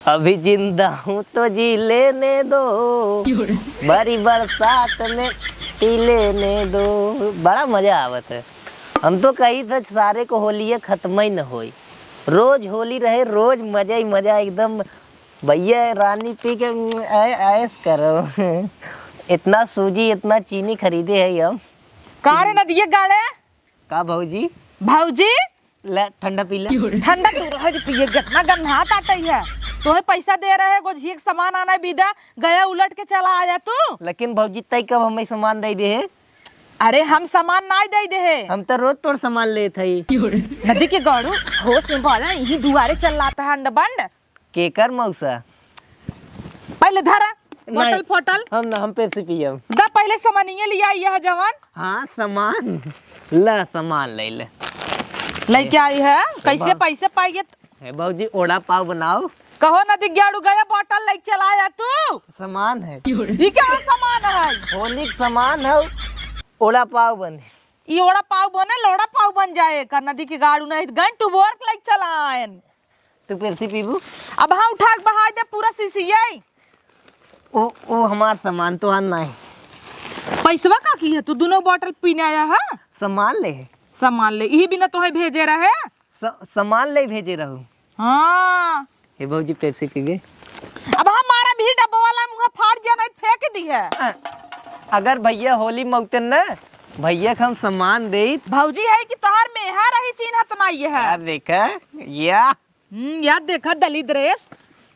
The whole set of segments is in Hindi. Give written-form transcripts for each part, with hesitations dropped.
अभी जिंदा हूँ तो जी लेने दो, बड़ी बरसात में पी लेने दो। बड़ा मजा आवत है। हम तो कही था सारे को होली खत्म ही न होई, रोज होली रहे, रोज मजा ही मजा एकदम। भैया रानी पी के ऐस करो। इतना सूजी इतना चीनी खरीदे है हम। का रे नदिया गाड़े का भौजी? भौजी ले ठंडा पी ले। ठंडा तू रह पिए गतना गन्हा ताटई है। तोहे पैसा दे रहे गो झीक सामान आना बिदा गया उलट के चला आया तू। लेकिन भौजी तई कब हमें सामान दे दे है? अरे हम सामान ना दे दे है। हम तो रोज तोड़ सामान ले थे। नदी के गाड़ू होश में बोला यही दुआरे चल लाता है अंड बंड। केकर मौसा? पहले धरा बोतल फोटल। हम पेप्सी पियम। दा पहले सामानिये लिया यह जवान। हाँ सामान ला, सामान ले ले। लेके आई है कैसे पैसे पाइए? भौजी ओड़ा पाव बनाओ। कहो नदी गाड़ू गया बोतल लेके चला आया तू। सामान है ये क्या सामान है? होली का सामान है। ओड़ा पाव बने। ये ओड़ा पाव बने लोड़ा पाव बन जाए का। नदी के गाड़ू नहीं गन टू वर्क लाइक चला आयन। तू पेप्सी पीबू? अब हाँ उठा के बहा दे पूरा शीशिया। ओ हमार सामान तो आना है। पैसवा का की है? तू दोनों बोतल पीने आया है? सामान ले। सामान ले यही बिना तोहे भेजे रहे। सामान ले भेजे रहू। हाँ हे भौजी पेप्सी पीबे? अब हमारा भी डब्बा वाला मुंह फाड़ दिया नहीं फेंक दी है। अगर भैया होली मौते न भैया हम सामान दे। भौजी है कि तोहर में है रही चिन्ह तना ये है। देखा याद देखा दलित ड्रेस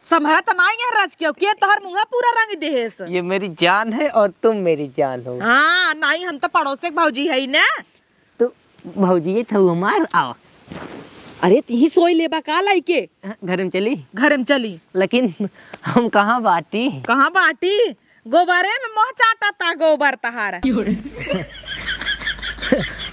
समहरा तना ये राज के तोहर मुंह पूरा रंग देहेस। ये मेरी जान है और तुम मेरी जान हो। हाँ नहीं हम तो पड़ोसे भौजी है ना। तो भौजी ये था हमार आओ। अरे ती सोई लेबा का लाई के घर में चली? घर में चली। लेकिन हम कहाँ बाटी? कहाँ बाटी? गोबरे में मोह चाटा था गोबर तहार।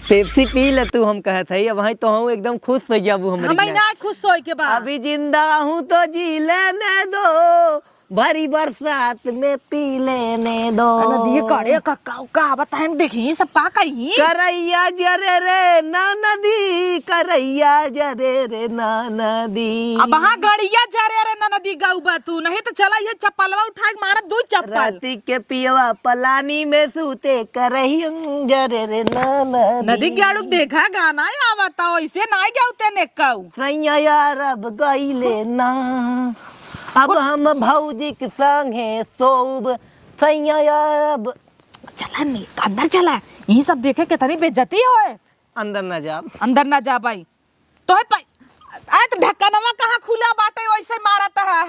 पेप्सी पी ले तू। हम कहत है अब तो हूँ एकदम खुश हो जाबू। हम ना खुश होई के बाद अभी जिंदा हूँ तो जी लेने दो, भरी बरसात में पी लेने दो। नदी काड़े का बताए देखी सब का कही। करैया जरे रे ना नदी, करैया जरे रे ना नदी। अब हाँ गड़िया जरे रे ना नदी गाँव तू नहीं तो चला ये चप्पलवा उठा के मारा दो चप्पल। राती के पियवा पलानी में सूते करैया जरे रे ना नदी। नदी गाड़ू देखा गाना आवता वैसे ना गाउते ने कहू। सैया यार अब गईले ना, अब हम भौजी के संगे सोब। सैया अब चला नहीं अंदर चला यही सब देखे कितनी बेइज्जती होए। अंदर न जा। अंदर ना जा भाई तो है तो ढक्कनवा कहाँ खुला बाटे वैसे मारता है।